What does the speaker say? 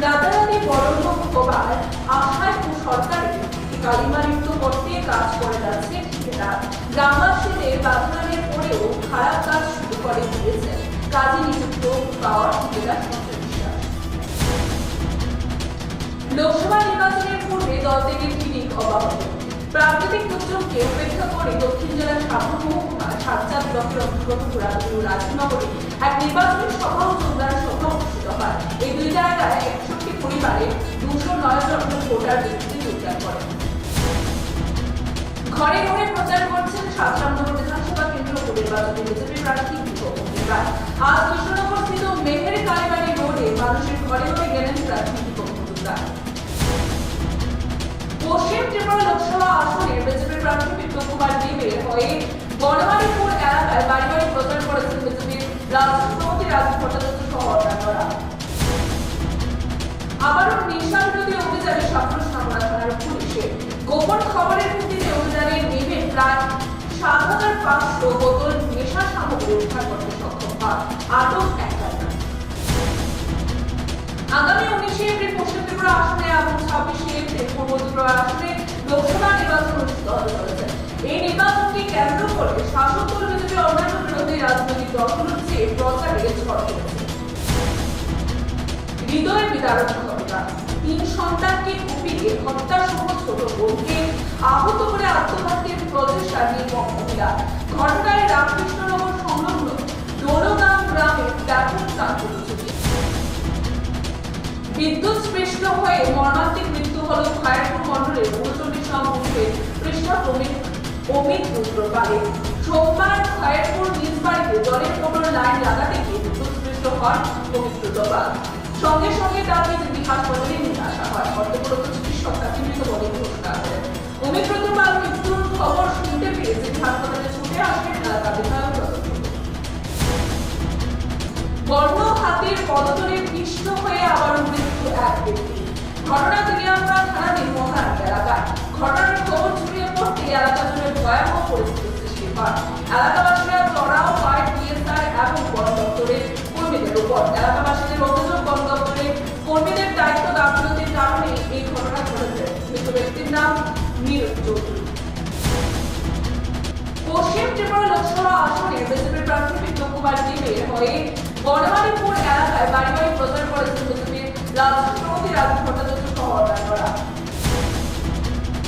রাতারাতি বড় আশায় ও সরকারের কালিমালিপ্ত করতে কাজ করে যাচ্ছে ঠিকাদার। গ্রামবাসীদের বাধানের পরেও খারাপ কাজ শুরু করে দিয়েছে কাজে নিযুক্ত পাওয়ার ঠিকাদার সঞ্জয় বিশ্বাস। লোকসভা নির্বাচনের পূর্বে দল থেকে ক্লিনিক অব্যাহত। প্রাকৃতিক দুর্যোগকে উপেক্ষা করে দক্ষিণ জেলার সাতক্ষীরা মহকুমার সাতচাঁদ ব্লকের অন্তর্গত পুরাতন রাজনগরে এক নির্বাচনী সভা ও যোগদান সভা অনুষ্ঠিত হয়। এই দুই জায়গায় 61 পরিবারের 209 জন ভোটার বিরুদ্ধে যোগদান করেন। ঘরে ঘরে প্রচার করছেন সাতরামনগর বিধানসভা কেন্দ্র উপনির্বাচনে বিজেপি প্রার্থী দীপক মুখোপাধ্যায়। আজ কৃষ্ণনগর স্থিত মেহের কালীবাড়ি রোডে মানুষের ঘরে ঘরে গেলেন প্রার্থী দীপক মুখোপাধ্যায়। পশ্চিম ত্রিপুরা লোকসভা আসনের বিজেপির প্রার্থী বিপ্লব কুমার দেবের হয়ে বনমালীপুর এলাকায় বাড়ি বাড়ি প্রচার করেছেন বিজেপির রাষ্ট্রপতি রাজু ভট্টাচার্য সহ অন্যান্যরা। আবারও নেশা বিরোধী অভিযানে সাতক্ষীরা থানার পুলিশের গোপন খবরের ভিত্তিতে অভিযানে নেমে প্রায় ৭৫০০ বোতল নেশা সামগ্রী উদ্ধার করতে সক্ষম হয়। আটক এক ডাকাত। আগামী 19 এপ্রিল পশ্চিম ত্রিপুরা আসনে এবং 26 এপ্রিল পূর্ব ত্রিপুরা আসনে লোকসভা নির্বাচন অনুষ্ঠিত হতে চলেছে। এই নির্বাচনকে কেন্দ্র করে শাসক দল বিজেপি অন্যান্য বিরোধী রাজনৈতিক দলগুলোর চেয়ে প্রচারে ঝড় তুলেছে। হৃদয় বিদারক ঘটনা। 3 সন্তানকে কুপিয়ে হত্যা সহ ছোট বোনকে আহত করে আত্মঘাতীর প্রচেষ্টা নির্মম মহিলা। ঘটনায় রামকৃষ্ণনগর সংলগ্ন দোলগাম গ্রামে ব্যাপক চাঞ্চল্য ছড়িয়েছে। বিদ্যুৎ স্পৃষ্ট হয়ে মর্মান্তিক মৃত্যু হল খয়েরপুর মন্ডলের 39 নং বুথের কৃষ্ণা অমিত রুদ্র পালে। সোমবার খয়েরপুর নিজ বাড়িতে জলের মোটর লাইন লাগাতে গিয়ে বিদ্যুৎ স্পৃষ্ট হন অমিত রুদ্র পাল। সঙ্গে সঙ্গে তাকে হাসপাতালে নিয়ে আসা হয়। কর্তব্যরত চিকিৎসক তাকে মৃত বলে ঘোষণা করেন। অমিত রুদ্র পাল মৃত্যুর খবর শুনতে পেয়ে হাসপাতালে ছুটে আসেন এলাকার বিধায়ক। বর্ণ হাতির পদতলে পিষ্ট হয়ে আবারও মৃত্যু এক ব্যক্তি। ঘটনা তিলিয়ামরা থানাধীন মহারানী এলাকায়। ঘটনার খবর ছড়িয়ে পড়তে এলাকা জুড়ে ভয়াবহ পরিস্থিতির সৃষ্টি হয়। এলাকাবাসীরা চড়াও হয় ডিএসআর এবং বন দপ্তরের কর্মীদের উপর। এলাকাবাসীদের অভিযোগ বন দপ্তরের কর্মীদের দায়িত্ব গাফিলতির কারণে এই ঘটনা ঘটেছে। মৃত ব্যক্তির নাম মীর চৌধুরী। পশ্চিম ত্রিপুরা লোকসভা আসনে বিজেপির প্রার্থী বিপ্লব কুমার দেবের হয়ে বনমালীপুর এলাকায় বাড়ি বাড়ি প্রচার করেছেন বিজেপির রাষ্ট্রপতি রাজু ভট্টাচার্য সহ অন্যান্যরা।